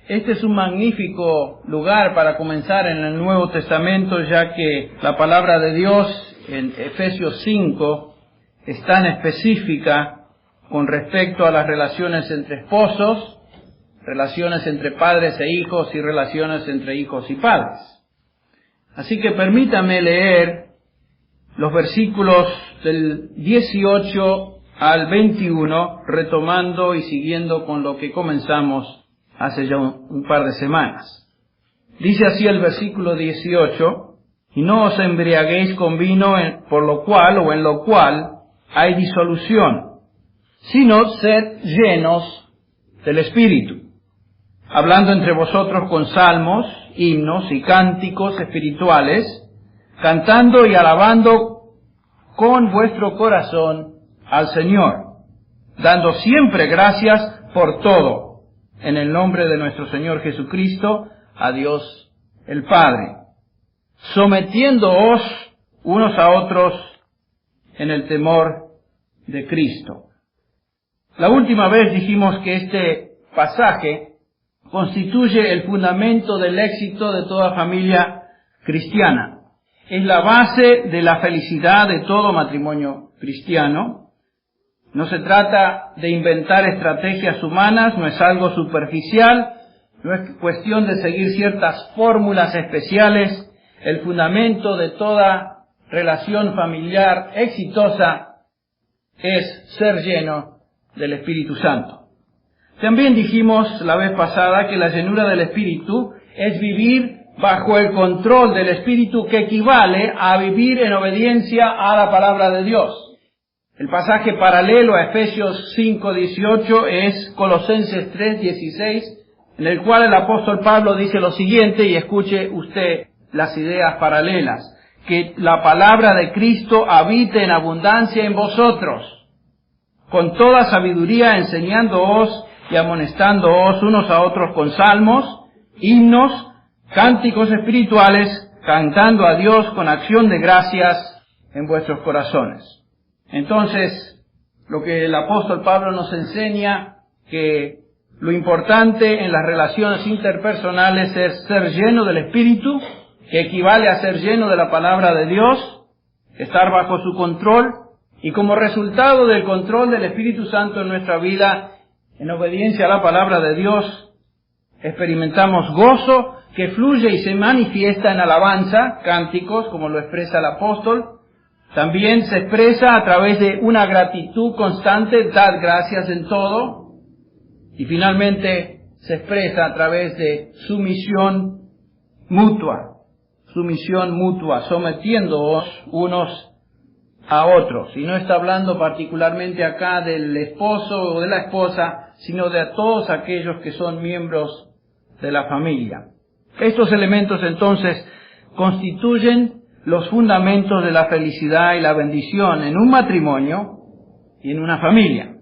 Este es un magnífico lugar para comenzar en el Nuevo Testamento, ya que la palabra de Dios en Efesios 5 es tan específica con respecto a las relaciones entre esposos, relaciones entre padres e hijos y relaciones entre hijos y padres. Así que permítame leer los versículos del 18 al 21, retomando y siguiendo con lo que comenzamos hace ya un par de semanas. Dice así el versículo 18, y no os embriaguéis con vino por lo cual o en lo cual hay disolución, sino sed llenos del Espíritu, hablando entre vosotros con salmos, himnos y cánticos espirituales, cantando y alabando con vuestro corazón al Señor, dando siempre gracias por todo, en el nombre de nuestro Señor Jesucristo, a Dios el Padre, sometiéndoos unos a otros en el temor de Cristo. La última vez dijimos que este pasaje constituye el fundamento del éxito de toda familia cristiana. Es la base de la felicidad de todo matrimonio cristiano. No se trata de inventar estrategias humanas, no es algo superficial, no es cuestión de seguir ciertas fórmulas especiales. El fundamento de toda relación familiar exitosa es ser lleno del Espíritu Santo. También dijimos la vez pasada que la llenura del Espíritu es vivir bajo el control del Espíritu, que equivale a vivir en obediencia a la palabra de Dios. El pasaje paralelo a Efesios 5:18 es Colosenses 3:16, en el cual el apóstol Pablo dice lo siguiente, y escuche usted las ideas paralelas: que la palabra de Cristo habite en abundancia en vosotros, con toda sabiduría enseñándoos y amonestándoos unos a otros con salmos, himnos, cánticos espirituales, cantando a Dios con acción de gracias en vuestros corazones. Entonces, lo que el apóstol Pablo nos enseña, que lo importante en las relaciones interpersonales es ser lleno del Espíritu, que equivale a ser lleno de la palabra de Dios, estar bajo su control, y como resultado del control del Espíritu Santo en nuestra vida, en obediencia a la palabra de Dios, experimentamos gozo que fluye y se manifiesta en alabanza, cánticos, como lo expresa el apóstol. También se expresa a través de una gratitud constante, dad gracias en todo. Y finalmente se expresa a través de sumisión mutua, sometiéndoos unos a otros. Y no está hablando particularmente acá del esposo o de la esposa, sino de todos aquellos que son miembros de la familia. Estos elementos entonces constituyen los fundamentos de la felicidad y la bendición en un matrimonio y en una familia.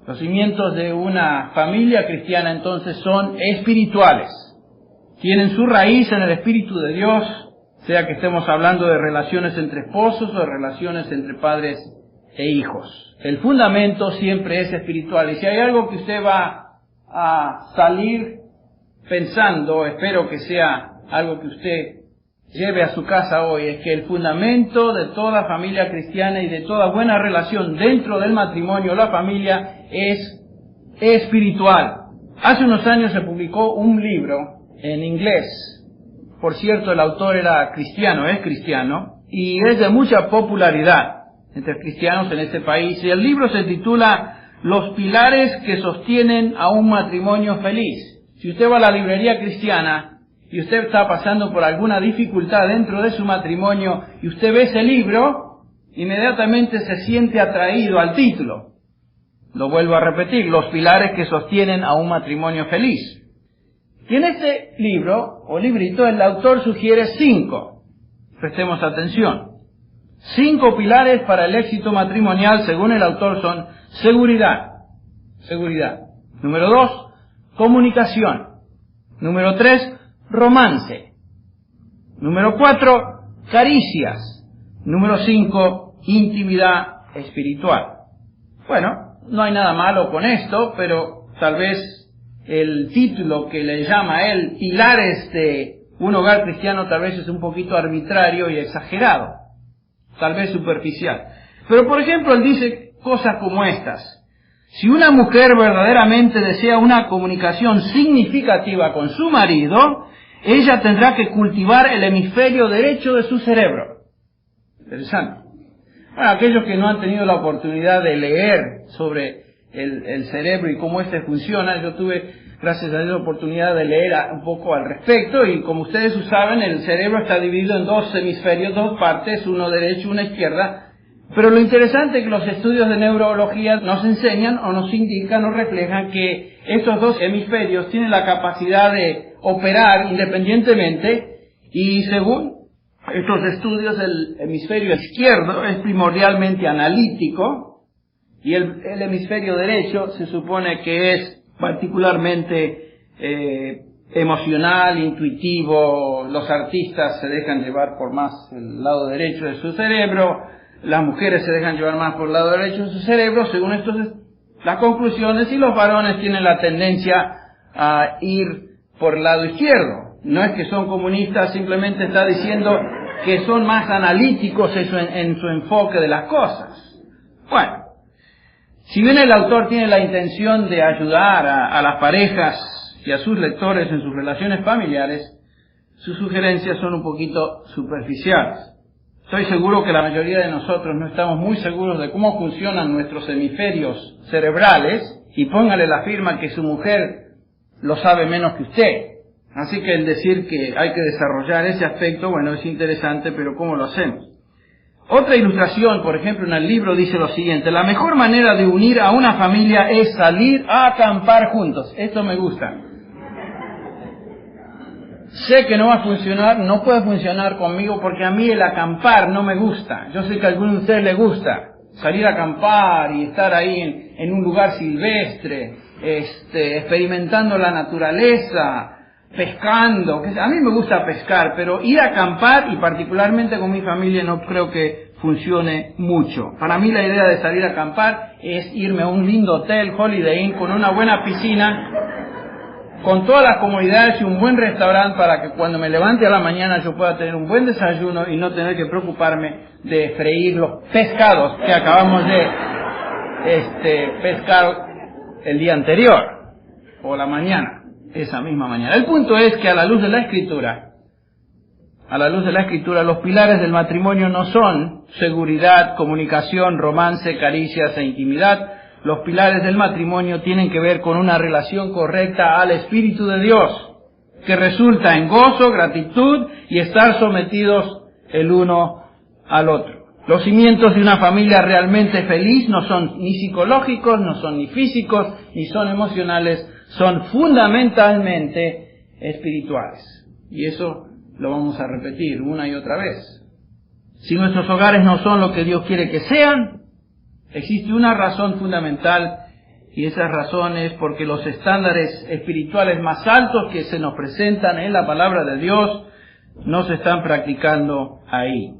Los cimientos de una familia cristiana entonces son espirituales. Tienen su raíz en el Espíritu de Dios, sea que estemos hablando de relaciones entre esposos o de relaciones entre padres e hijos. El fundamento siempre es espiritual. Y si hay algo que usted va a salir pensando, espero que sea algo que usted lleve a su casa hoy, es que el fundamento de toda familia cristiana y de toda buena relación dentro del matrimonio o la familia es espiritual. Hace unos años se publicó un libro en inglés. Por cierto, el autor era cristiano, es cristiano, y es de mucha popularidad entre cristianos en este país. Y el libro se titula Los pilares que sostienen a un matrimonio feliz. Si usted va a la librería cristiana y usted está pasando por alguna dificultad dentro de su matrimonio y usted ve ese libro, inmediatamente se siente atraído al título. Lo vuelvo a repetir, los pilares que sostienen a un matrimonio feliz. Y en este libro, o librito, el autor sugiere 5. Prestemos atención. 5 pilares para el éxito matrimonial, según el autor, son seguridad. Número 2, comunicación. Número 3, romance. Número 4, caricias. Número 5, intimidad espiritual. Bueno, no hay nada malo con esto, pero tal vez el título que le llama a él pilares de un hogar cristiano tal vez es un poquito arbitrario y exagerado, tal vez superficial. Pero por ejemplo él dice cosas como estas: si una mujer verdaderamente desea una comunicación significativa con su marido, ella tendrá que cultivar el hemisferio derecho de su cerebro. Interesante. Bueno, aquellos que no han tenido la oportunidad de leer sobre el cerebro y cómo este funciona, yo tuve, gracias a Dios, la oportunidad de leer un poco al respecto, y como ustedes saben, el cerebro está dividido en dos hemisferios, dos partes, uno derecho y una izquierda. Pero lo interesante es que los estudios de neurología nos enseñan o nos indican o reflejan que estos dos hemisferios tienen la capacidad de operar independientemente, y según estos estudios el hemisferio izquierdo es primordialmente analítico y el hemisferio derecho se supone que es particularmente emocional, intuitivo. Los artistas se dejan llevar por más el lado derecho de su cerebro, las mujeres se dejan llevar más por el lado derecho de su cerebro, según las conclusiones, y los varones tienen la tendencia a ir por el lado izquierdo. No es que son comunistas, simplemente está diciendo que son más analíticos en su enfoque de las cosas. Bueno, si bien el autor tiene la intención de ayudar a las parejas y a sus lectores en sus relaciones familiares, sus sugerencias son un poquito superficiales. Estoy seguro que la mayoría de nosotros no estamos muy seguros de cómo funcionan nuestros hemisferios cerebrales, y póngale la firma que su mujer lo sabe menos que usted. Así que el decir que hay que desarrollar ese aspecto, bueno, es interesante, pero ¿cómo lo hacemos? Otra ilustración, por ejemplo, en el libro dice lo siguiente: la mejor manera de unir a una familia es salir a acampar juntos. Esto me gusta. Sé que no va a funcionar, no puede funcionar conmigo porque a mí el acampar no me gusta. Yo sé que a alguno de ustedes le gusta salir a acampar y estar ahí en un lugar silvestre, experimentando la naturaleza, pescando. A mí me gusta pescar, pero ir a acampar, y particularmente con mi familia, no creo que funcione mucho. Para mí la idea de salir a acampar es irme a un lindo hotel, Holiday Inn, con una buena piscina, con todas las comodidades y un buen restaurante, para que cuando me levante a la mañana yo pueda tener un buen desayuno y no tener que preocuparme de freír los pescados que acabamos de pescar el día anterior o la mañana, esa misma mañana. El punto es que a la luz de la Escritura, los pilares del matrimonio no son seguridad, comunicación, romance, caricias e intimidad. Los pilares del matrimonio tienen que ver con una relación correcta al Espíritu de Dios, que resulta en gozo, gratitud y estar sometidos el uno al otro. Los cimientos de una familia realmente feliz no son ni psicológicos, no son ni físicos, ni son emocionales, son fundamentalmente espirituales. Y eso lo vamos a repetir una y otra vez. Si nuestros hogares no son lo que Dios quiere que sean, existe una razón fundamental, y esa razón es porque los estándares espirituales más altos que se nos presentan en la palabra de Dios no se están practicando ahí.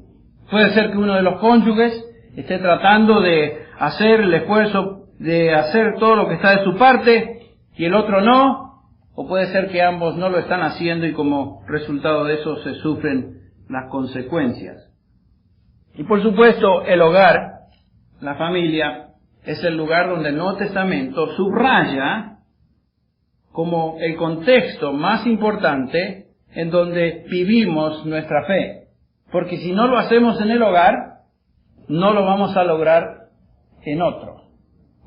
Puede ser que uno de los cónyuges esté tratando de hacer el esfuerzo de hacer todo lo que está de su parte y el otro no, o puede ser que ambos no lo están haciendo y como resultado de eso se sufren las consecuencias. Y por supuesto el hogar, la familia, es el lugar donde el Nuevo Testamento subraya como el contexto más importante en donde vivimos nuestra fe. Porque si no lo hacemos en el hogar, no lo vamos a lograr en otro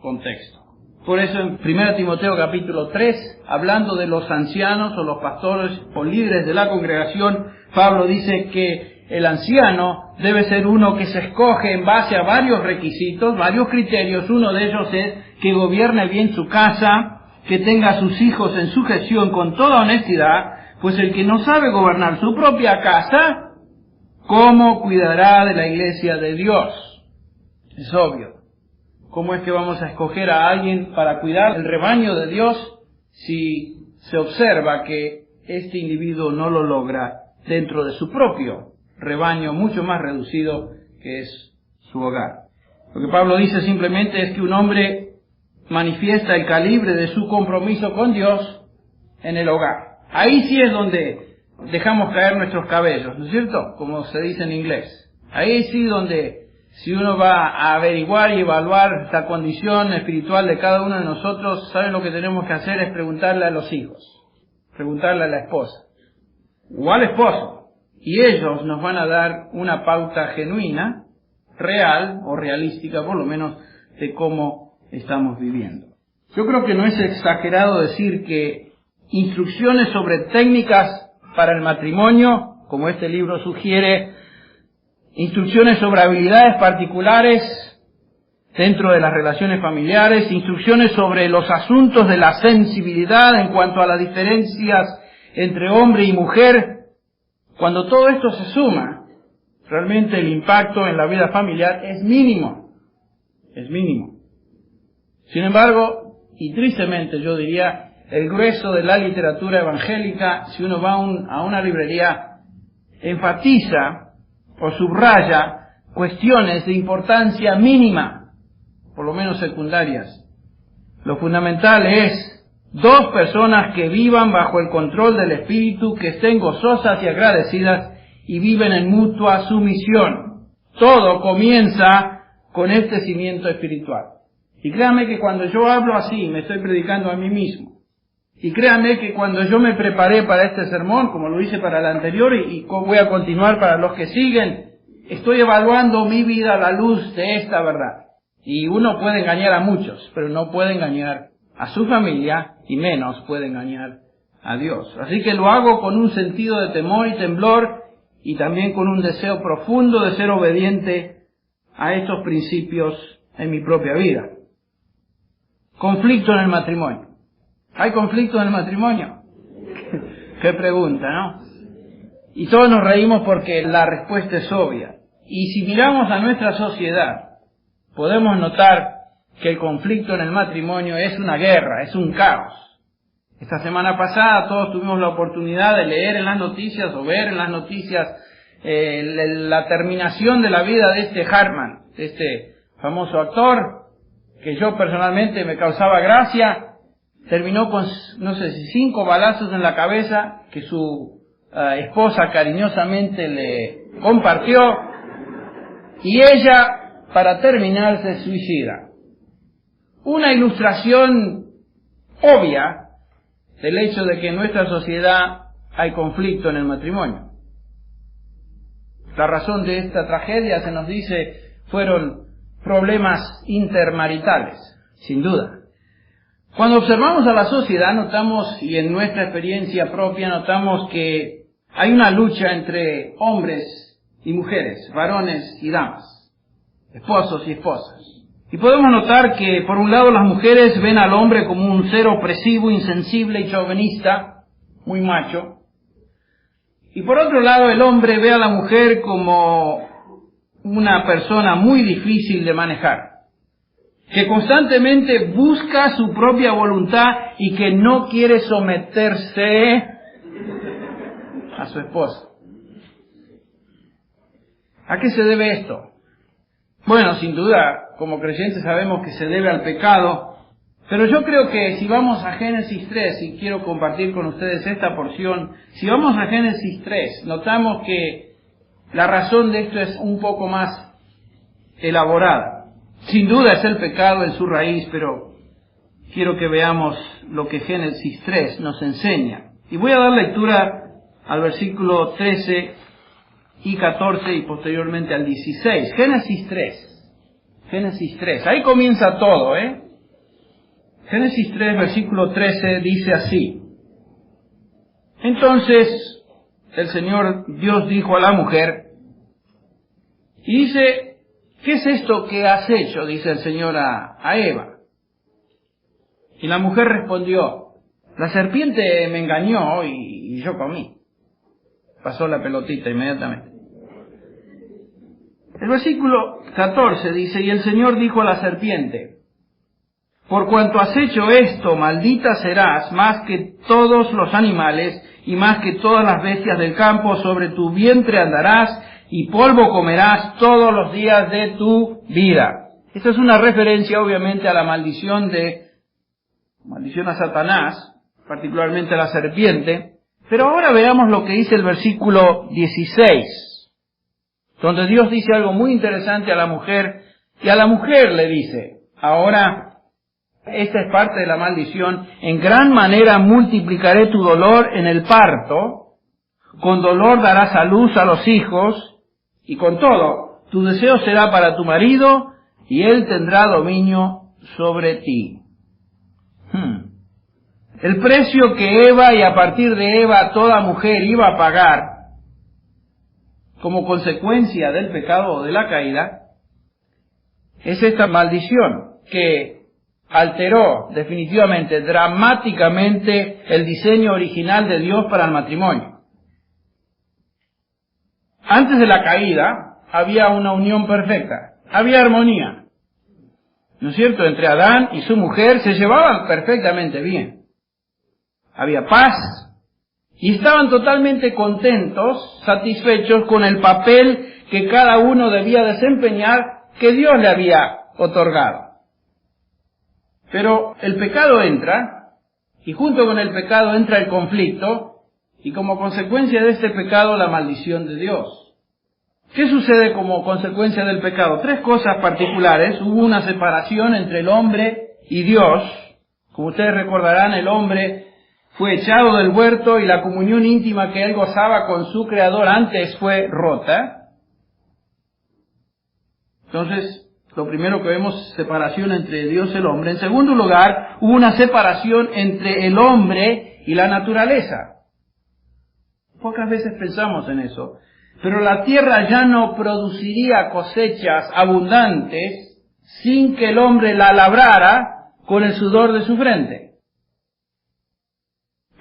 contexto. Por eso en 1 Timoteo capítulo 3, hablando de los ancianos o los pastores o líderes de la congregación, Pablo dice que el anciano debe ser uno que se escoge en base a varios requisitos, varios criterios. Uno de ellos es que gobierne bien su casa, que tenga a sus hijos en sujeción con toda honestidad, pues el que no sabe gobernar su propia casa, ¿cómo cuidará de la iglesia de Dios? Es obvio. ¿Cómo es que vamos a escoger a alguien para cuidar el rebaño de Dios si se observa que este individuo no lo logra dentro de su propio rebaño mucho más reducido que es su hogar? Lo que Pablo dice simplemente es que un hombre manifiesta el calibre de su compromiso con Dios en el hogar. Ahí sí es donde dejamos caer nuestros cabellos, ¿no es cierto? Como se dice en inglés. Ahí sí donde, si uno va a averiguar y evaluar la condición espiritual de cada uno de nosotros, ¿sabe lo que tenemos que hacer? Es preguntarle a los hijos, preguntarle a la esposa, o al esposo. Y ellos nos van a dar una pauta genuina, real o realística, por lo menos, de cómo estamos viviendo. Yo creo que no es exagerado decir que instrucciones sobre técnicas para el matrimonio, como este libro sugiere, instrucciones sobre habilidades particulares dentro de las relaciones familiares, instrucciones sobre los asuntos de la sensibilidad en cuanto a las diferencias entre hombre y mujer. Cuando todo esto se suma, realmente el impacto en la vida familiar es mínimo. Es mínimo. Sin embargo, y tristemente yo diría, el grueso de la literatura evangélica, si uno va a una librería, enfatiza o subraya cuestiones de importancia mínima, por lo menos secundarias. Lo fundamental es dos personas que vivan bajo el control del Espíritu, que estén gozosas y agradecidas y viven en mutua sumisión. Todo comienza con este cimiento espiritual. Y créanme que cuando yo hablo así, me estoy predicando a mí mismo. Y créanme que cuando yo me preparé para este sermón, como lo hice para el anterior y voy a continuar para los que siguen, estoy evaluando mi vida a la luz de esta verdad. Y uno puede engañar a muchos, pero no puede engañar a su familia y menos puede engañar a Dios. Así que lo hago con un sentido de temor y temblor y también con un deseo profundo de ser obediente a estos principios en mi propia vida. Conflicto en el matrimonio. ¿Hay conflicto en el matrimonio? Qué pregunta, ¿no? Y todos nos reímos porque la respuesta es obvia. Y si miramos a nuestra sociedad, podemos notar que el conflicto en el matrimonio es una guerra, es un caos. Esta semana pasada todos tuvimos la oportunidad de leer en las noticias o ver en las noticias la terminación de la vida de este Hartman, de este famoso actor, que yo personalmente me causaba gracia. Terminó con, no sé si 5 balazos en la cabeza que su esposa cariñosamente le compartió, y ella, para terminar, se suicida. Una ilustración obvia del hecho de que en nuestra sociedad hay conflicto en el matrimonio. La razón de esta tragedia, se nos dice, fueron problemas intermaritales, sin duda. Cuando observamos a la sociedad notamos, y en nuestra experiencia propia notamos que hay una lucha entre hombres y mujeres, varones y damas, esposos y esposas. Y podemos notar que por un lado las mujeres ven al hombre como un ser opresivo, insensible y chauvinista, muy macho. Y por otro lado el hombre ve a la mujer como una persona muy difícil de manejar, que constantemente busca su propia voluntad y que no quiere someterse a su esposa. ¿A qué se debe esto? Bueno, sin duda, como creyentes sabemos que se debe al pecado, pero yo creo que si vamos a Génesis 3, y quiero compartir con ustedes esta porción, si vamos a Génesis 3, notamos que la razón de esto es un poco más elaborada. Sin duda es el pecado en su raíz, pero quiero que veamos lo que Génesis 3 nos enseña. Y voy a dar lectura al versículo 13 y 14 y posteriormente al 16. Génesis 3. Ahí comienza todo, Génesis 3, versículo 13 dice así: Entonces el Señor Dios dijo a la mujer, y dice, ¿qué es esto que has hecho? Dice el Señor a Eva. Y la mujer respondió, la serpiente me engañó y yo comí. Pasó la pelotita inmediatamente. El versículo 14 dice, y el Señor dijo a la serpiente, por cuanto has hecho esto, maldita serás más que todos los animales y más que todas las bestias del campo, sobre tu vientre andarás y polvo comerás todos los días de tu vida. Esta es una referencia obviamente a la maldición a Satanás, particularmente a la serpiente. Pero ahora veamos lo que dice el versículo 16, donde Dios dice algo muy interesante a la mujer, y a la mujer le dice, ahora, esta es parte de la maldición, en gran manera multiplicaré tu dolor en el parto, con dolor darás a luz a los hijos, y con todo, tu deseo será para tu marido, y él tendrá dominio sobre ti. El precio que Eva y a partir de Eva toda mujer iba a pagar como consecuencia del pecado o de la caída, es esta maldición que alteró definitivamente, dramáticamente el diseño original de Dios para el matrimonio. Antes de la caída había una unión perfecta, había armonía, ¿no es cierto? Entre Adán y su mujer se llevaban perfectamente bien. Había paz y estaban totalmente contentos, satisfechos con el papel que cada uno debía desempeñar que Dios le había otorgado. Pero el pecado entra, y junto con el pecado entra el conflicto, y como consecuencia de este pecado la maldición de Dios. ¿Qué sucede como consecuencia del pecado? Tres cosas particulares. Hubo una separación entre el hombre y Dios. Como ustedes recordarán, el hombre fue echado del huerto y la comunión íntima que él gozaba con su Creador antes fue rota. Entonces, lo primero que vemos es separación entre Dios y el hombre. En segundo lugar, hubo una separación entre el hombre y la naturaleza. Pocas veces pensamos en eso. Pero la tierra ya no produciría cosechas abundantes sin que el hombre la labrara con el sudor de su frente.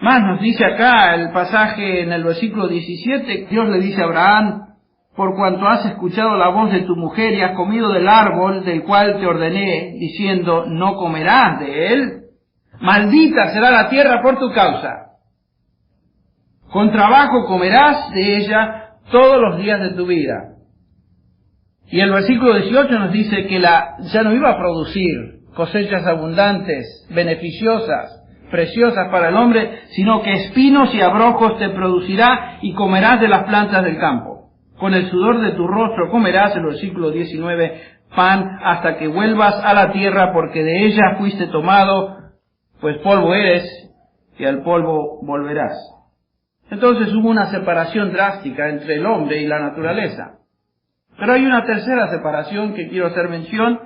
Más nos dice acá el pasaje en el versículo 17, Dios le dice a Abraham, por cuanto has escuchado la voz de tu mujer y has comido del árbol del cual te ordené, diciendo, no comerás de él, maldita será la tierra por tu causa. Con trabajo comerás de ella todos los días de tu vida. Y el versículo 18 nos dice que ya no iba a producir cosechas abundantes, beneficiosas, preciosas para el hombre, sino que espinos y abrojos te producirá y comerás de las plantas del campo. Con el sudor de tu rostro comerás, el versículo 19, pan hasta que vuelvas a la tierra, porque de ella fuiste tomado, pues polvo eres y al polvo volverás. Entonces hubo una separación drástica entre el hombre y la naturaleza. Pero hay una tercera separación que quiero hacer mención,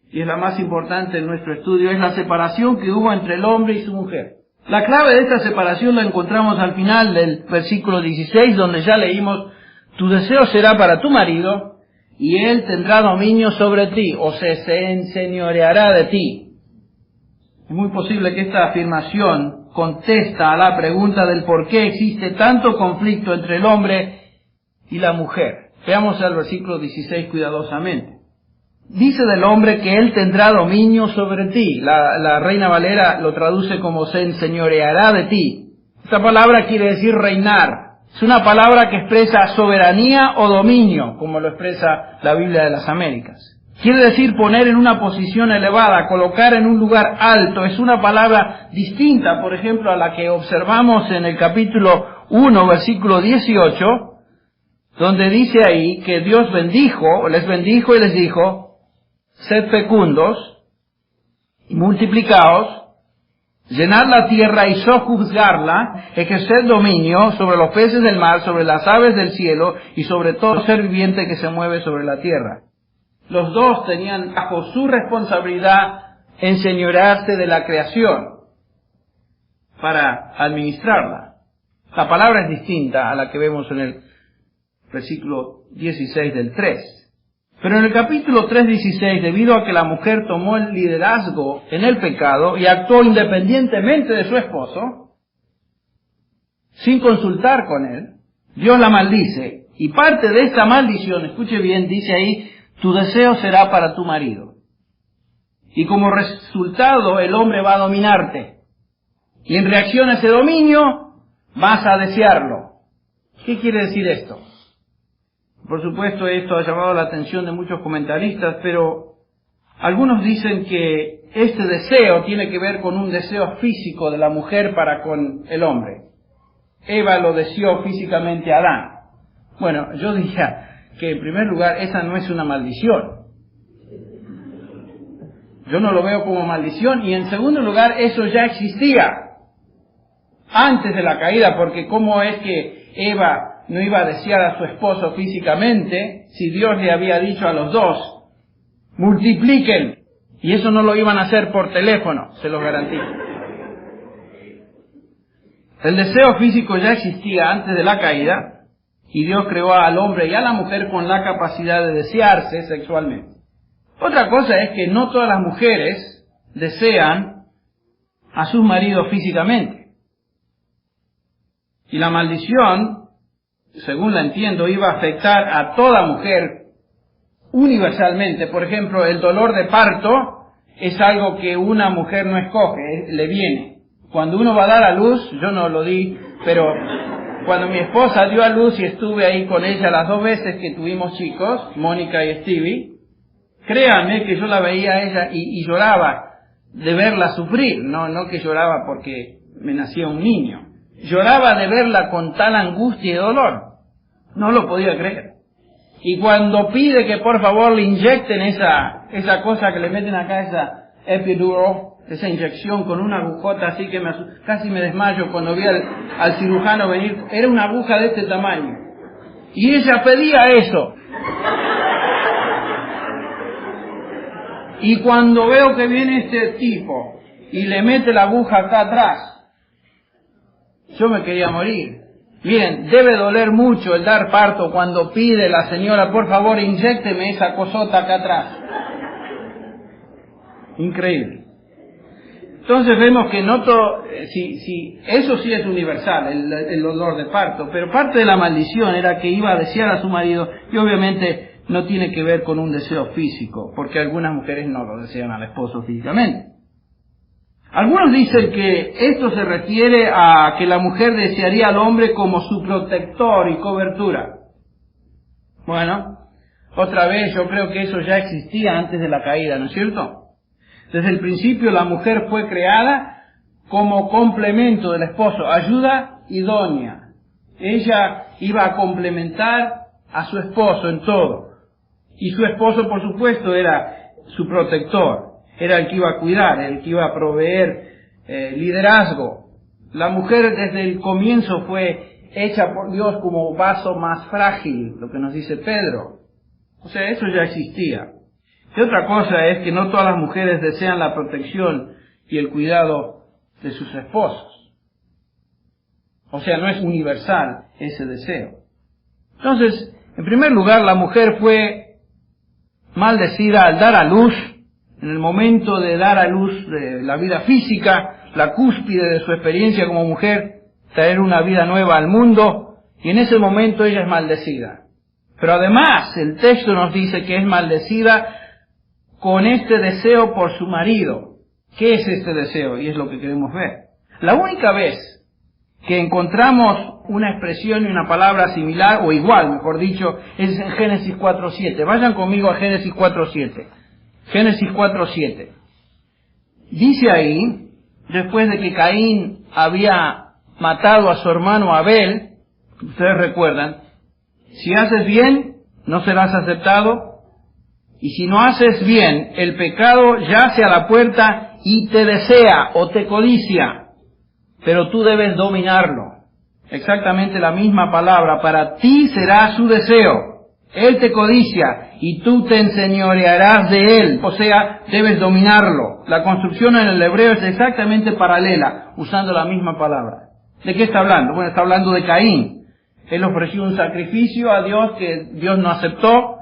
y es la más importante en nuestro estudio, es la separación que hubo entre el hombre y su mujer. La clave de esta separación la encontramos al final del versículo 16, donde ya leímos, tu deseo será para tu marido, y él tendrá dominio sobre ti, o se enseñoreará de ti. Es muy posible que esta afirmación contesta a la pregunta del por qué existe tanto conflicto entre el hombre y la mujer. Veamos el versículo 16 cuidadosamente. Dice del hombre que él tendrá dominio sobre ti. La Reina Valera lo traduce como se enseñoreará de ti. Esta palabra quiere decir reinar. Es una palabra que expresa soberanía o dominio, como lo expresa la Biblia de las Américas. Quiere decir poner en una posición elevada, colocar en un lugar alto. Es una palabra distinta, por ejemplo, a la que observamos en el capítulo 1, versículo 18, donde dice ahí que Dios les bendijo y les dijo, sed fecundos y multiplicaos, llenad la tierra y sojuzgarla, ejerced dominio sobre los peces del mar, sobre las aves del cielo y sobre todo ser viviente que se mueve sobre la tierra. Los dos tenían bajo su responsabilidad enseñorearse de la creación para administrarla. La palabra es distinta a la que vemos en el versículo 16 del 3. Pero en el capítulo 3:16, debido a que la mujer tomó el liderazgo en el pecado y actuó independientemente de su esposo, sin consultar con él, Dios la maldice. Y parte de esta maldición, escuche bien, dice ahí, tu deseo será para tu marido. Y como resultado, el hombre va a dominarte. Y en reacción a ese dominio, vas a desearlo. ¿Qué quiere decir esto? Por supuesto, esto ha llamado la atención de muchos comentaristas, pero Algunos dicen que este deseo tiene que ver con un deseo físico de la mujer para con el hombre. Eva lo deseó físicamente a Adán. Bueno, yo diría que en primer lugar esa no es una maldición. Yo no lo veo como maldición, y en segundo lugar eso ya existía antes de la caída, porque ¿cómo es que Eva no iba a desear a su esposo físicamente si Dios le había dicho a los dos, multipliquen? Y eso no lo iban a hacer por teléfono, se los garantizo. El deseo físico ya existía antes de la caída, y Dios creó al hombre y a la mujer con la capacidad de desearse sexualmente. Otra cosa es que no todas las mujeres desean a sus maridos físicamente. Y la maldición, según la entiendo, iba a afectar a toda mujer universalmente. Por ejemplo, el dolor de parto es algo que una mujer no escoge, le viene. Cuando uno va a dar a luz, yo no lo di, pero cuando mi esposa dio a luz y estuve ahí con ella las 2 veces que tuvimos chicos, Mónica y Stevie, créanme que yo la veía a ella y lloraba de verla sufrir, no que lloraba porque me nacía un niño. Lloraba de verla con tal angustia y dolor. No lo podía creer. Y cuando pide que por favor le inyecten esa cosa que le meten acá, esa epidural, esa inyección con una agujota así que casi me desmayo cuando vi al cirujano venir, era una aguja de este tamaño. Y ella pedía eso. Y cuando veo que viene este tipo y le mete la aguja acá atrás, yo me quería morir. Miren, debe doler mucho el dar parto cuando pide la señora, por favor, inyécteme esa cosota acá atrás. Increíble. Entonces vemos que no todo, eso sí es universal, el dolor de parto, pero parte de la maldición era que iba a desear a su marido, y obviamente no tiene que ver con un deseo físico, porque algunas mujeres no lo desean al esposo físicamente. Algunos dicen que esto se refiere a que la mujer desearía al hombre como su protector y cobertura. Bueno, otra vez yo creo que eso ya existía antes de la caída, ¿no es cierto? Desde el principio la mujer fue creada como complemento del esposo, ayuda idónea. Ella iba a complementar a su esposo en todo. Y su esposo, por supuesto, era su protector. Era el que iba a cuidar, el que iba a proveer liderazgo. La mujer desde el comienzo fue hecha por Dios como vaso más frágil, lo que nos dice Pedro. O sea, eso ya existía. Y otra cosa es que no todas las mujeres desean la protección y el cuidado de sus esposos. O sea, no es universal ese deseo. Entonces, en primer lugar, la mujer fue maldecida al dar a luz. En el momento de dar a luz de la vida física, la cúspide de su experiencia como mujer, traer una vida nueva al mundo, y en ese momento ella es maldecida. Pero además, el texto nos dice que es maldecida con este deseo por su marido. ¿Qué es este deseo? Y es lo que queremos ver. La única vez que encontramos una expresión y una palabra similar, o igual, mejor dicho, es en Génesis 4:7. Vayan conmigo a Génesis 4:7. Génesis 4:7. Dice ahí, después de que Caín había matado a su hermano Abel, ustedes recuerdan, si haces bien, no serás aceptado, y si no haces bien, el pecado yace a la puerta y te desea o te codicia, pero tú debes dominarlo. Exactamente la misma palabra, para ti será su deseo. Él te codicia y tú te enseñorearás de él, o sea, debes dominarlo. La construcción en el hebreo es exactamente paralela, usando la misma palabra. ¿De qué está hablando? Bueno, está hablando de Caín. Él ofreció un sacrificio a Dios que Dios no aceptó,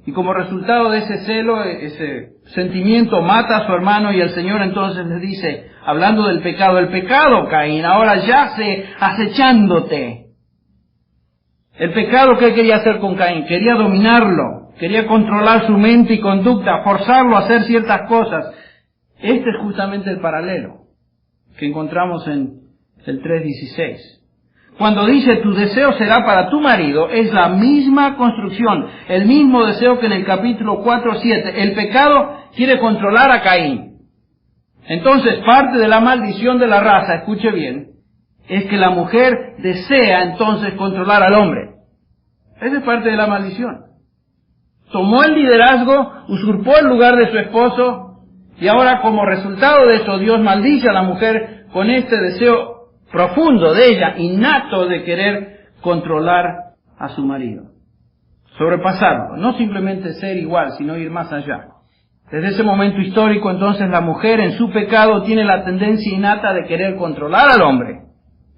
y como resultado de ese celo, ese sentimiento, mata a su hermano, y el Señor entonces le dice, hablando del pecado, el pecado, Caín, ahora yace acechándote. El pecado, ¿qué quería hacer con Caín? Quería dominarlo, quería controlar su mente y conducta, forzarlo a hacer ciertas cosas. Este es justamente el paralelo que encontramos en el 3:16. Cuando dice tu deseo será para tu marido, es la misma construcción, el mismo deseo que en el capítulo 4:7. El pecado quiere controlar a Caín. Entonces, parte de la maldición de la raza, escuche bien, es que la mujer desea entonces controlar al hombre. Esa es parte de la maldición. Tomó el liderazgo, usurpó el lugar de su esposo, y ahora como resultado de eso Dios maldice a la mujer con este deseo profundo de ella, innato de querer controlar a su marido. Sobrepasarlo, no simplemente ser igual, sino ir más allá. Desde ese momento histórico, entonces, la mujer en su pecado tiene la tendencia innata de querer controlar al hombre.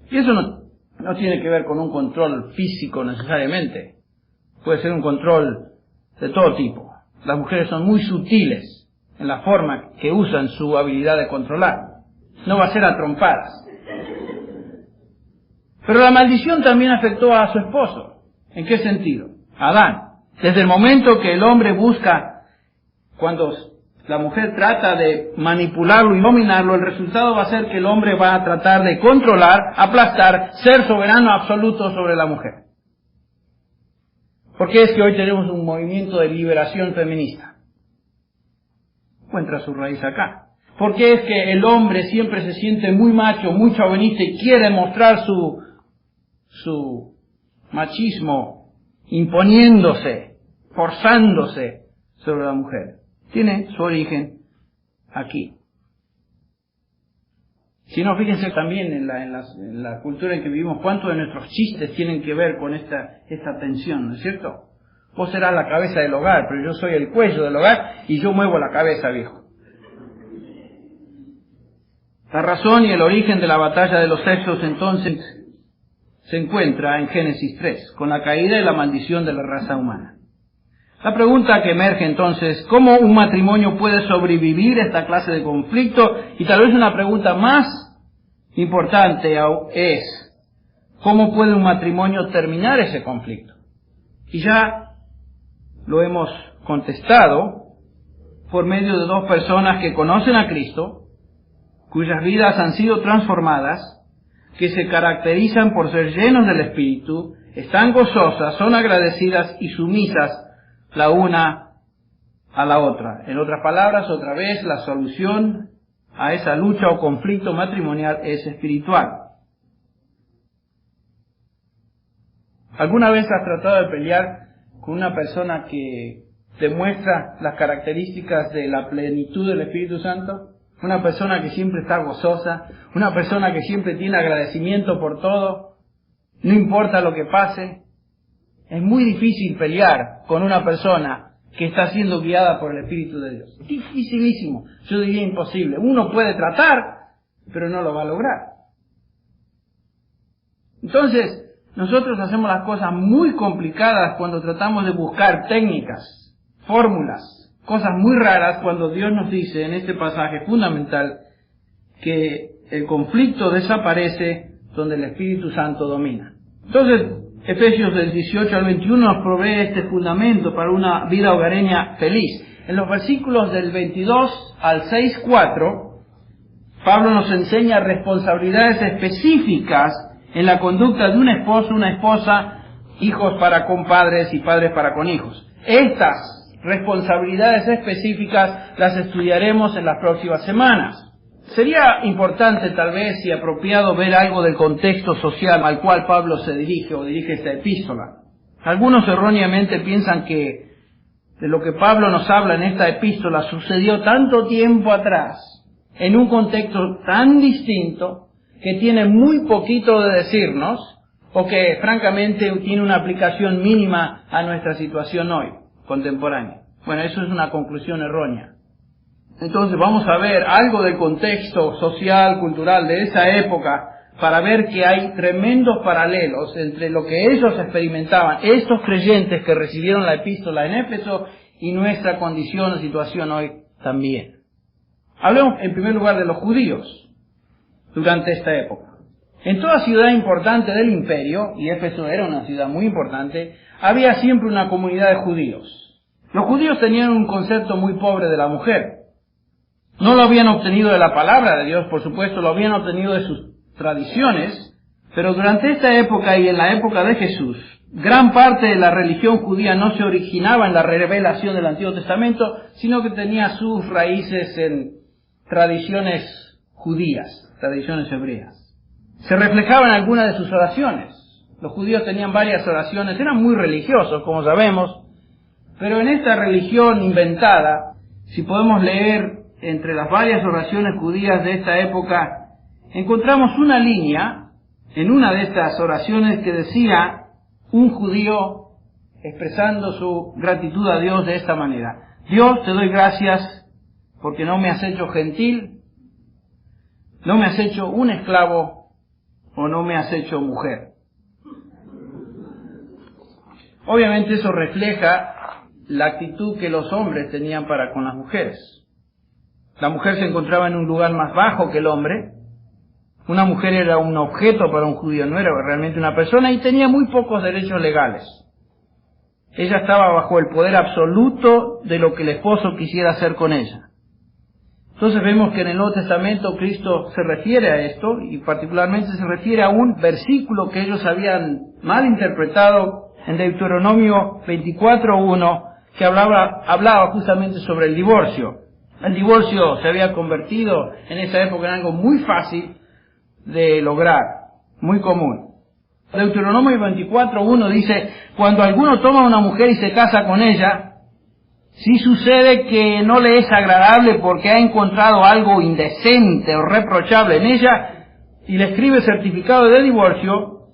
Y eso no tiene que ver con un control físico necesariamente. Puede ser un control de todo tipo. Las mujeres son muy sutiles en la forma que usan su habilidad de controlar. No va a ser a trompadas. Pero la maldición también afectó a su esposo. ¿En qué sentido? Adán. Desde el momento que el hombre busca, cuando la mujer trata de manipularlo y dominarlo, el resultado va a ser que el hombre va a tratar de controlar, aplastar, ser soberano absoluto sobre la mujer. ¿Por qué es que hoy tenemos un movimiento de liberación feminista? Encuentra su raíz acá. ¿Por qué es que el hombre siempre se siente muy macho, muy chauvinista y quiere mostrar su machismo, imponiéndose, forzándose sobre la mujer? Tiene su origen aquí. Si no, fíjense también en la cultura en que vivimos, cuántos de nuestros chistes tienen que ver con esta tensión, ¿no es cierto? Vos serás la cabeza del hogar, pero yo soy el cuello del hogar y yo muevo la cabeza, viejo. La razón y el origen de la batalla de los sexos entonces se encuentra en Génesis 3, con la caída y la maldición de la raza humana. La pregunta que emerge entonces, ¿cómo un matrimonio puede sobrevivir a esta clase de conflicto? Y tal vez una pregunta más importante es, ¿cómo puede un matrimonio terminar ese conflicto? Y ya lo hemos contestado por medio de dos personas que conocen a Cristo, cuyas vidas han sido transformadas, que se caracterizan por ser llenos del Espíritu, están gozosas, son agradecidas y sumisas la una a la otra. En otras palabras, otra vez, la solución a esa lucha o conflicto matrimonial es espiritual. ¿Alguna vez has tratado de pelear con una persona que demuestra las características de la plenitud del Espíritu Santo? Una persona que siempre está gozosa, una persona que siempre tiene agradecimiento por todo, no importa lo que pase. Es muy difícil pelear con una persona que está siendo guiada por el Espíritu de Dios. Dificilísimo, yo diría imposible. Uno puede tratar, pero no lo va a lograr. Entonces, nosotros hacemos las cosas muy complicadas cuando tratamos de buscar técnicas, fórmulas, cosas muy raras, cuando Dios nos dice en este pasaje fundamental que el conflicto desaparece donde el Espíritu Santo domina. Entonces, Efesios del 18 al 21 nos provee este fundamento para una vida hogareña feliz. En los versículos del 22 al 6:4, Pablo nos enseña responsabilidades específicas en la conducta de un esposo, una esposa, hijos para con padres y padres para con hijos. Estas responsabilidades específicas las estudiaremos en las próximas semanas. Sería importante tal vez y apropiado ver algo del contexto social al cual Pablo se dirige o dirige esta epístola. Algunos erróneamente piensan que de lo que Pablo nos habla en esta epístola sucedió tanto tiempo atrás, en un contexto tan distinto, que tiene muy poquito de decirnos, o que francamente tiene una aplicación mínima a nuestra situación hoy, contemporánea. Bueno, eso es una conclusión errónea. Entonces vamos a ver algo del contexto social, cultural de esa época, para ver que hay tremendos paralelos entre lo que ellos experimentaban, estos creyentes que recibieron la epístola en Éfeso, y nuestra condición o situación hoy también. Hablemos en primer lugar de los judíos durante esta época. En toda ciudad importante del imperio, y Éfeso era una ciudad muy importante, había siempre una comunidad de judíos. Los judíos tenían un concepto muy pobre de la mujer. No lo habían obtenido de la palabra de Dios, por supuesto, lo habían obtenido de sus tradiciones, Pero durante esta época y en la época de Jesús, gran parte de la religión judía no se originaba en la revelación del Antiguo Testamento, sino que tenía sus raíces en tradiciones judías, tradiciones hebreas. Se reflejaba en algunas de sus oraciones. Los judíos tenían varias oraciones, eran muy religiosos, como sabemos, pero en esta religión inventada, si podemos leer entre las varias oraciones judías de esta época, encontramos una línea en una de estas oraciones que decía un judío expresando su gratitud a Dios de esta manera: Dios, te doy gracias porque no me has hecho gentil, no me has hecho un esclavo o no me has hecho mujer. Obviamente eso refleja la actitud que los hombres tenían para con las mujeres. La mujer se encontraba en un lugar más bajo que el hombre. Una mujer era un objeto para un judío, no era realmente una persona, y tenía muy pocos derechos legales. Ella estaba bajo el poder absoluto de lo que el esposo quisiera hacer con ella. Entonces vemos que en el Nuevo Testamento Cristo se refiere a esto, y particularmente se refiere a un versículo que ellos habían mal interpretado en Deuteronomio 24:1, que hablaba justamente sobre el divorcio. El divorcio se había convertido en esa época en algo muy fácil de lograr, muy común. Deuteronomio 24:1 dice: cuando alguno toma a una mujer y se casa con ella, si sucede que no le es agradable porque ha encontrado algo indecente o reprochable en ella, y le escribe certificado de divorcio,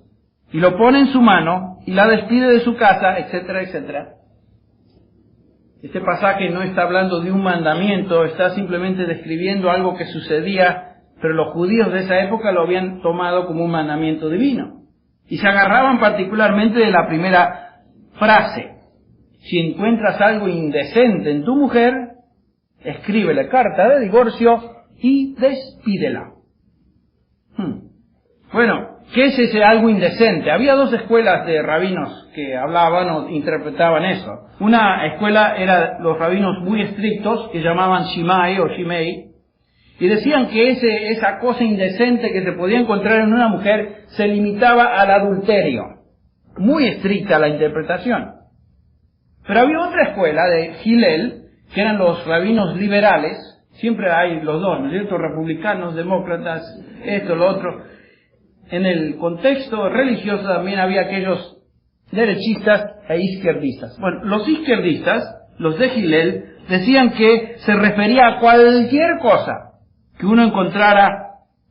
y lo pone en su mano, y la despide de su casa, etcétera, etcétera. Este pasaje no está hablando de un mandamiento, está simplemente describiendo algo que sucedía, pero los judíos de esa época lo habían tomado como un mandamiento divino. Y se agarraban particularmente de la primera frase: si encuentras algo indecente en tu mujer, escríbele carta de divorcio y despídela. Bueno, ¿qué es ese algo indecente? Había dos escuelas de rabinos que hablaban o interpretaban eso. Una escuela era los rabinos muy estrictos, que llamaban Shimai o Shimei, y decían que esa cosa indecente que se podía encontrar en una mujer se limitaba al adulterio. Muy estricta la interpretación. Pero había otra escuela de Hillel, que eran los rabinos liberales. Siempre hay los dos, ¿no es cierto? Republicanos, demócratas, esto, lo otro. En el contexto religioso también había aquellos derechistas e izquierdistas. Bueno, los izquierdistas, los de Hillel, decían que se refería a cualquier cosa que uno encontrara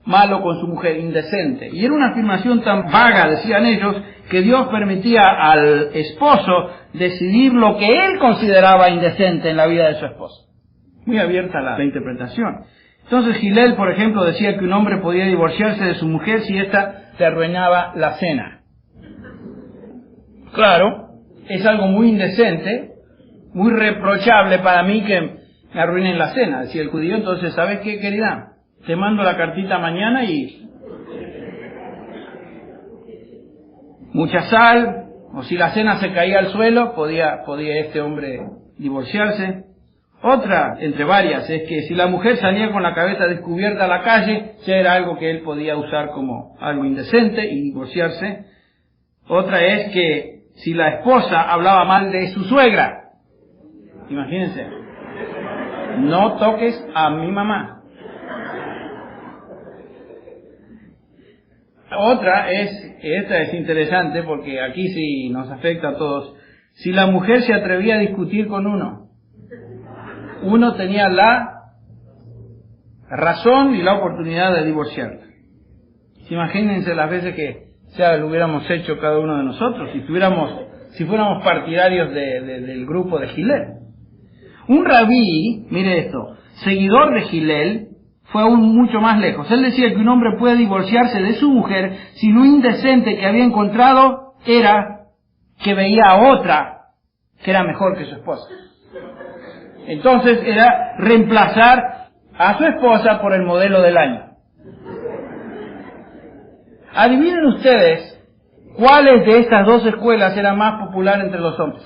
malo con su mujer, indecente. Y era una afirmación tan vaga, decían ellos, que Dios permitía al esposo decidir lo que él consideraba indecente en la vida de su esposa. Muy abierta la interpretación. Entonces Hillel, por ejemplo, decía que un hombre podía divorciarse de su mujer si ésta le arruinaba la cena. Claro, es algo muy indecente, muy reprochable para mí que me arruinen la cena, decía el judío. Entonces, ¿sabes qué, querida? Te mando la cartita mañana y mucha sal, o si la cena se caía al suelo, podía este hombre divorciarse. Otra, entre varias, es que si la mujer salía con la cabeza descubierta a la calle, ya era algo que él podía usar como algo indecente y divorciarse. Otra es que si la esposa hablaba mal de su suegra, imagínense, no toques a mi mamá. Otra esta es interesante porque aquí sí nos afecta a todos. Si la mujer se atrevía a discutir con uno tenía la razón y la oportunidad de divorciarla. Imagínense las veces que ya lo hubiéramos hecho cada uno de nosotros, si fuéramos partidarios del grupo de Hillel. Un rabí, mire esto, seguidor de Hillel, fue aún mucho más lejos. Él decía que un hombre puede divorciarse de su mujer si lo indecente que había encontrado era que veía a otra que era mejor que su esposa. Entonces era reemplazar a su esposa por el modelo del año. Adivinen ustedes cuáles de estas dos escuelas era más popular entre los hombres.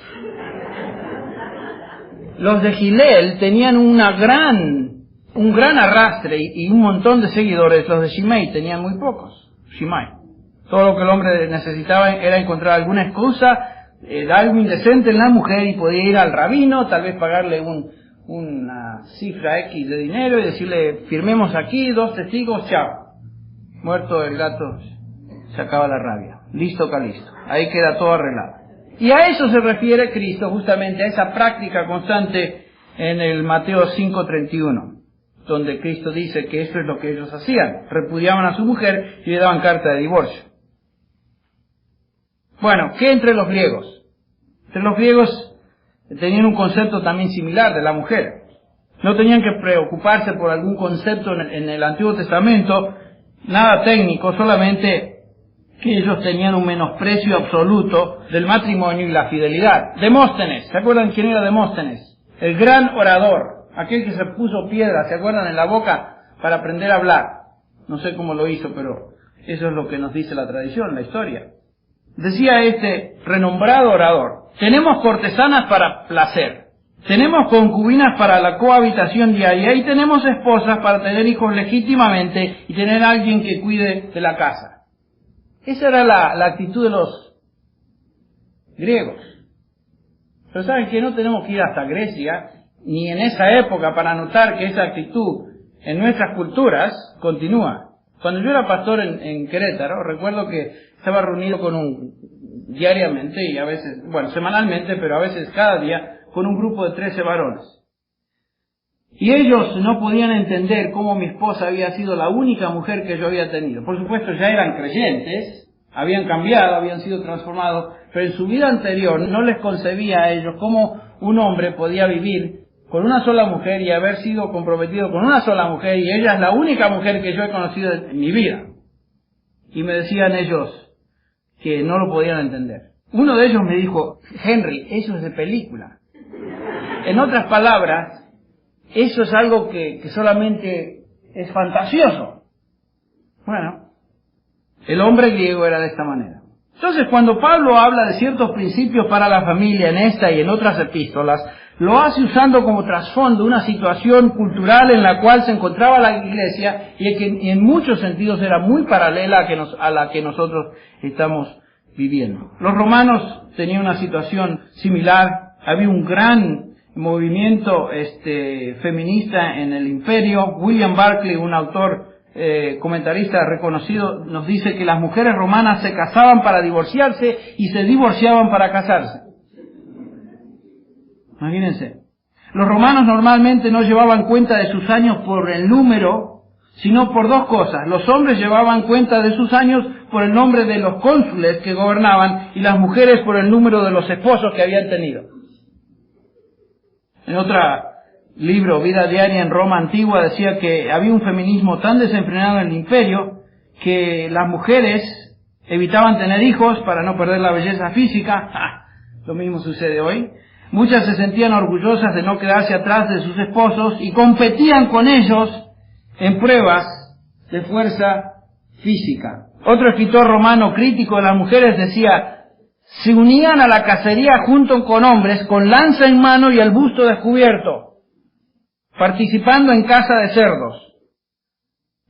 Los de Hillel tenían un gran arrastre y un montón de seguidores. Los de Shimei tenían muy pocos. Todo lo que el hombre necesitaba era encontrar alguna excusa, algo indecente en la mujer y podía ir al rabino, tal vez pagarle una cifra X de dinero y decirle, firmemos aquí, 2 testigos, chao. Muerto el gato, se acaba la rabia. Listo, calisto. Ahí queda todo arreglado. Y a eso se refiere Cristo, justamente a esa práctica constante en el Mateo 5:31, donde Cristo dice que eso es lo que ellos hacían. Repudiaban a su mujer y le daban carta de divorcio. Bueno, ¿qué entre los griegos? Entre los griegos tenían un concepto también similar de la mujer. No tenían que preocuparse por algún concepto en el Antiguo Testamento, nada técnico, solamente que ellos tenían un menosprecio absoluto del matrimonio y la fidelidad. Demóstenes, ¿se acuerdan quién era Demóstenes? El gran orador, aquel que se puso piedra, ¿se acuerdan? En la boca para aprender a hablar. No sé cómo lo hizo, pero eso es lo que nos dice la tradición, la historia. Decía este renombrado orador, tenemos cortesanas para placer, tenemos concubinas para la cohabitación diaria y tenemos esposas para tener hijos legítimamente y tener a alguien que cuide de la casa. Esa era la actitud de los griegos. Pero ¿saben qué? No tenemos que ir hasta Grecia, ni en esa época, para notar que esa actitud en nuestras culturas continúa. Cuando yo era pastor en Querétaro, recuerdo que estaba reunido diariamente y a veces, semanalmente, pero a veces cada día, con un grupo de 13 varones. Y ellos no podían entender cómo mi esposa había sido la única mujer que yo había tenido. Por supuesto, ya eran creyentes, habían cambiado, habían sido transformados, pero en su vida anterior no les concebía a ellos cómo un hombre podía vivir con una sola mujer y haber sido comprometido con una sola mujer, y ella es la única mujer que yo he conocido en mi vida. Y me decían ellos que no lo podían entender. Uno de ellos me dijo, Henry, eso es de película. En otras palabras, eso es algo que solamente es fantasioso. Bueno, el hombre griego era de esta manera. Entonces, cuando Pablo habla de ciertos principios para la familia en esta y en otras epístolas, lo hace usando como trasfondo una situación cultural en la cual se encontraba la iglesia y que en muchos sentidos era muy paralela a la que nosotros estamos viviendo. Los romanos tenían una situación similar. Había un gran movimiento feminista en el imperio. William Barclay, un autor comentarista reconocido, nos dice que las mujeres romanas se casaban para divorciarse y se divorciaban para casarse. Imagínense. Los romanos normalmente no llevaban cuenta de sus años por el número, sino por dos cosas. Los hombres llevaban cuenta de sus años por el nombre de los cónsules que gobernaban y las mujeres por el número de los esposos que habían tenido. En otro libro, Vida Diaria en Roma Antigua, decía que había un feminismo tan desenfrenado en el imperio que las mujeres evitaban tener hijos para no perder la belleza física. Lo mismo sucede hoy. Muchas se sentían orgullosas de no quedarse atrás de sus esposos y competían con ellos en pruebas de fuerza física. Otro escritor romano crítico de las mujeres decía, se unían a la cacería junto con hombres, con lanza en mano y el busto descubierto, participando en caza de cerdos.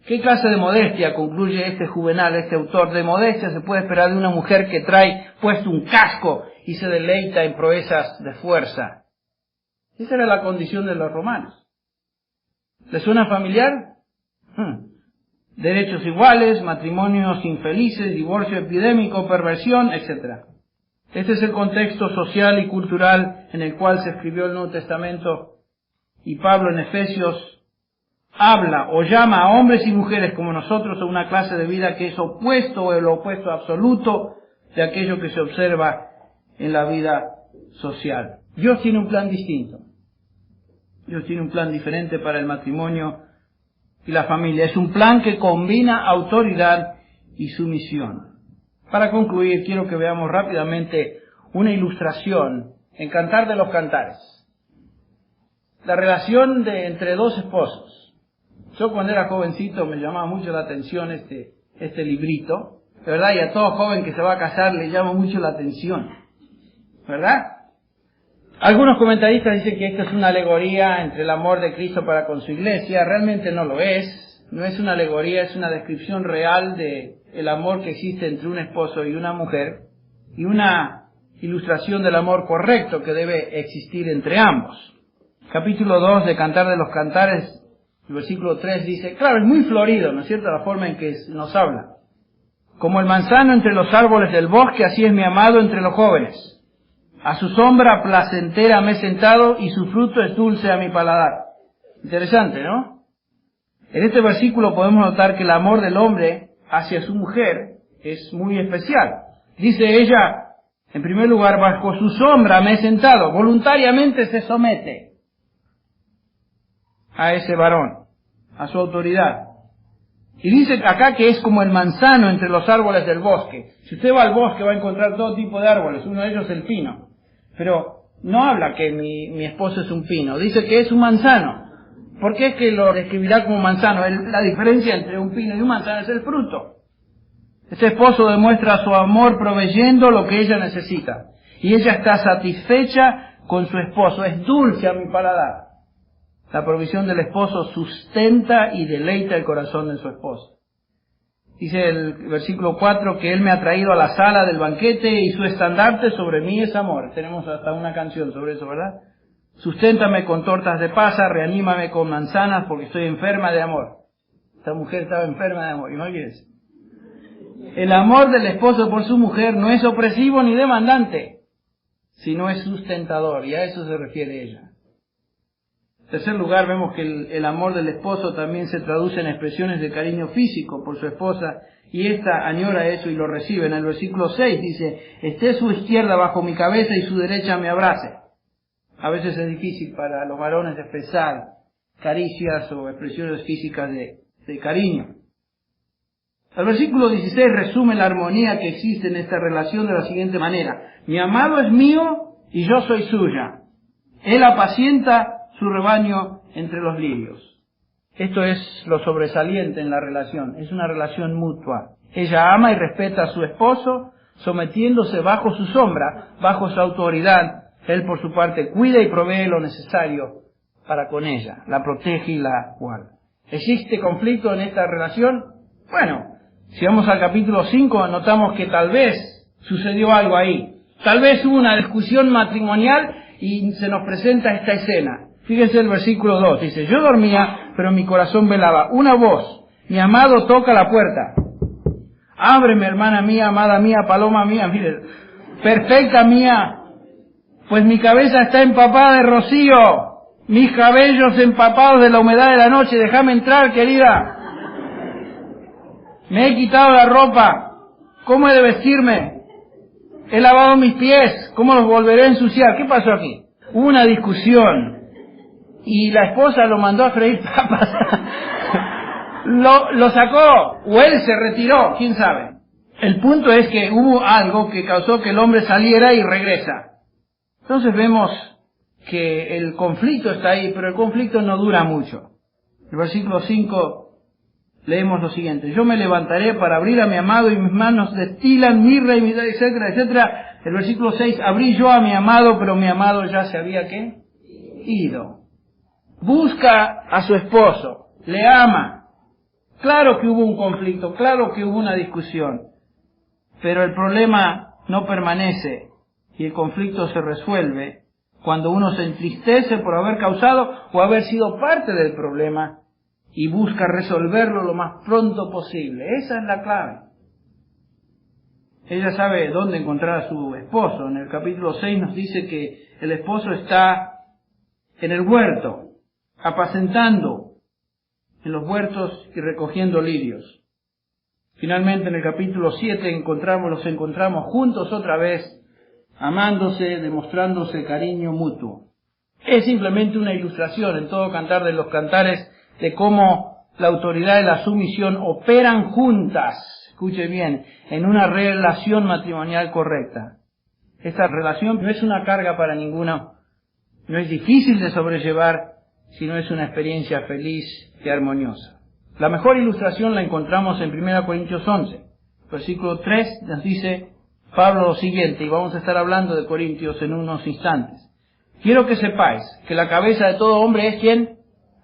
¿Qué clase de modestia, concluye este Juvenal, este autor, de modestia se puede esperar de una mujer que trae puesto un casco y se deleita en proezas de fuerza? Esa era la condición de los romanos. ¿Les suena familiar? Derechos iguales, matrimonios infelices, divorcio epidémico, perversión, etc. Este es el contexto social y cultural en el cual se escribió el Nuevo Testamento, y Pablo en Efesios habla o llama a hombres y mujeres como nosotros a una clase de vida que es opuesto o el opuesto absoluto de aquello que se observa en la vida social. Dios tiene un plan distinto. Dios tiene un plan diferente para el matrimonio y la familia. Es un plan que combina autoridad y sumisión. Para concluir, quiero que veamos rápidamente una ilustración en Cantar de los Cantares. La relación entre dos esposos. Yo cuando era jovencito me llamaba mucho la atención este librito, ¿verdad? Y a todo joven que se va a casar le llama mucho la atención, ¿verdad? Algunos comentaristas dicen que esta es una alegoría entre el amor de Cristo para con su iglesia. Realmente no lo es. no es una alegoría, es una descripción real de el amor que existe entre un esposo y una mujer, y una ilustración del amor correcto que debe existir entre ambos. Capítulo 2 de Cantar de los Cantares, el versículo 3 dice, claro, es muy florido, ¿no es cierto?, la forma en que nos habla. Como el manzano entre los árboles del bosque, así es mi amado entre los jóvenes. A su sombra placentera me he sentado y su fruto es dulce a mi paladar. Interesante, ¿no? En este versículo podemos notar que el amor del hombre hacia su mujer es muy especial. Dice ella, en primer lugar, bajo su sombra me he sentado. Voluntariamente se somete a ese varón, a su autoridad. Y dice acá que es como el manzano entre los árboles del bosque. Si usted va al bosque va a encontrar todo tipo de árboles, uno de ellos es el pino. Pero no habla que mi esposo es un pino, dice que es un manzano. ¿Por qué es que lo describirá como manzano? La diferencia entre un pino y un manzano es el fruto. Ese esposo demuestra su amor proveyendo lo que ella necesita. Y ella está satisfecha con su esposo. Es dulce a mi paladar. La provisión del esposo sustenta y deleita el corazón de su esposo. Dice el versículo 4 que él me ha traído a la sala del banquete y su estandarte sobre mí es amor. Tenemos hasta una canción sobre eso, ¿verdad? Susténtame con tortas de pasa, reanímame con manzanas porque estoy enferma de amor. Esta mujer estaba enferma de amor, imagínense. El amor del esposo por su mujer no es opresivo ni demandante, sino es sustentador, y a eso se refiere ella. En tercer lugar, vemos que el amor del esposo también se traduce en expresiones de cariño físico por su esposa, y ésta añora eso y lo recibe. En el versículo 6 dice, esté su izquierda bajo mi cabeza y su derecha me abrace. A veces es difícil para los varones expresar caricias o expresiones físicas de cariño. El versículo 16 resume la armonía que existe en esta relación de la siguiente manera. Mi amado es mío y yo soy suya. Él apacienta su rebaño entre los lirios. Esto es lo sobresaliente en la relación. Es una relación mutua. Ella ama y respeta a su esposo, sometiéndose bajo su sombra, bajo su autoridad. Él, por su parte, cuida y provee lo necesario para con ella. La protege y la guarda. ¿Existe conflicto en esta relación? Bueno, si vamos al capítulo 5, notamos que tal vez sucedió algo ahí. Tal vez hubo una discusión matrimonial y se nos presenta esta escena. Fíjense el versículo 2, dice, yo dormía, pero mi corazón velaba. Una voz, mi amado toca la puerta. Ábreme, hermana mía, amada mía, paloma mía, mire, perfecta mía, pues mi cabeza está empapada de rocío, mis cabellos empapados de la humedad de la noche. Déjame entrar, querida. Me he quitado la ropa. ¿Cómo he de vestirme? He lavado mis pies. ¿Cómo los volveré a ensuciar? ¿Qué pasó aquí? Hubo una discusión. Y la esposa lo mandó a freír papas. lo sacó. O él se retiró. ¿Quién sabe? El punto es que hubo algo que causó que el hombre saliera y regresa. Entonces vemos que el conflicto está ahí, pero el conflicto no dura mucho. El versículo 5... leemos lo siguiente, yo me levantaré para abrir a mi amado y mis manos destilan mirra y etcétera, etcétera. El versículo 6, abrí yo a mi amado, pero mi amado ya se había, ¿qué? Ido. Busca a su esposo, le ama. Claro que hubo un conflicto, claro que hubo una discusión, pero el problema no permanece y el conflicto se resuelve cuando uno se entristece por haber causado o haber sido parte del problema y busca resolverlo lo más pronto posible. Esa es la clave. Ella sabe dónde encontrar a su esposo. En el capítulo 6 nos dice que el esposo está en el huerto, apacentando en los huertos y recogiendo lirios. Finalmente, en el capítulo 7 los encontramos juntos otra vez, amándose, demostrándose cariño mutuo. Es simplemente una ilustración en todo Cantar de los Cantares de cómo la autoridad y la sumisión operan juntas, escuche bien, en una relación matrimonial correcta. Esta relación no es una carga para ninguno, no es difícil de sobrellevar, sino es una experiencia feliz y armoniosa. La mejor ilustración la encontramos en 1 Corintios 11, versículo 3 nos dice Pablo lo siguiente, y vamos a estar hablando de Corintios en unos instantes. Quiero que sepáis que la cabeza de todo hombre es ¿quién?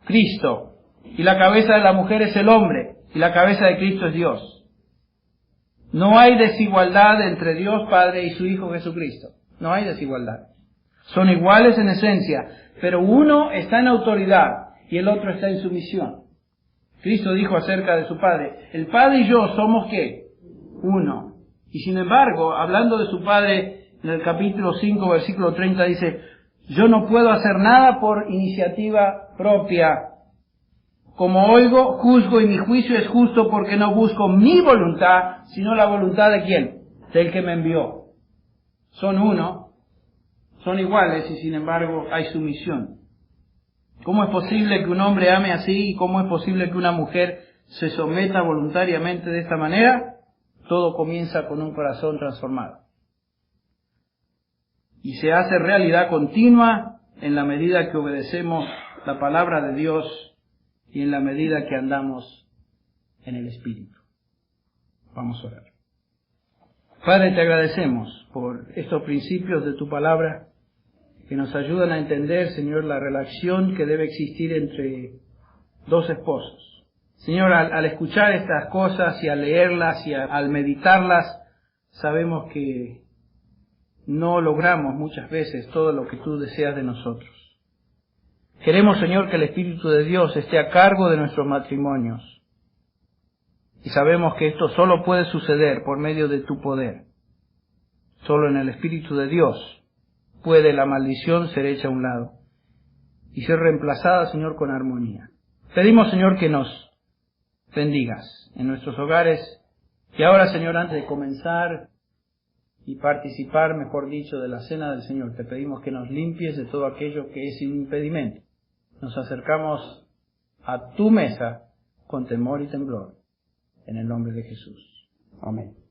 Cristo. y la cabeza de la mujer es el hombre, y la cabeza de Cristo es Dios. No hay desigualdad entre Dios Padre y su Hijo Jesucristo. No hay desigualdad. Son iguales en esencia, pero uno está en autoridad y el otro está en sumisión. Cristo dijo acerca de su Padre, el Padre y yo somos ¿qué? Uno. Y sin embargo, hablando de su Padre, en el capítulo 5, versículo 30 dice, yo no puedo hacer nada por iniciativa propia. Como oigo, juzgo y mi juicio es justo porque no busco mi voluntad, sino la voluntad de ¿quién? Del que me envió. Son uno, son iguales y sin embargo hay sumisión. ¿Cómo es posible que un hombre ame así y cómo es posible que una mujer se someta voluntariamente de esta manera? Todo comienza con un corazón transformado. Y se hace realidad continua en la medida que obedecemos la palabra de Dios y en la medida que andamos en el Espíritu. Vamos a orar. Padre, te agradecemos por estos principios de tu palabra que nos ayudan a entender, Señor, la relación que debe existir entre dos esposos. Señor, al escuchar estas cosas y al leerlas y al meditarlas, sabemos que no logramos muchas veces todo lo que tú deseas de nosotros. Queremos, Señor, que el Espíritu de Dios esté a cargo de nuestros matrimonios. Y sabemos que esto solo puede suceder por medio de tu poder. Solo en el Espíritu de Dios puede la maldición ser hecha a un lado y ser reemplazada, Señor, con armonía. Pedimos, Señor, que nos bendigas en nuestros hogares. Y ahora, Señor, antes de comenzar y participar, mejor dicho, de la cena del Señor, te pedimos que nos limpies de todo aquello que es un impedimento. Nos acercamos a tu mesa con temor y temblor, en el nombre de Jesús. Amén.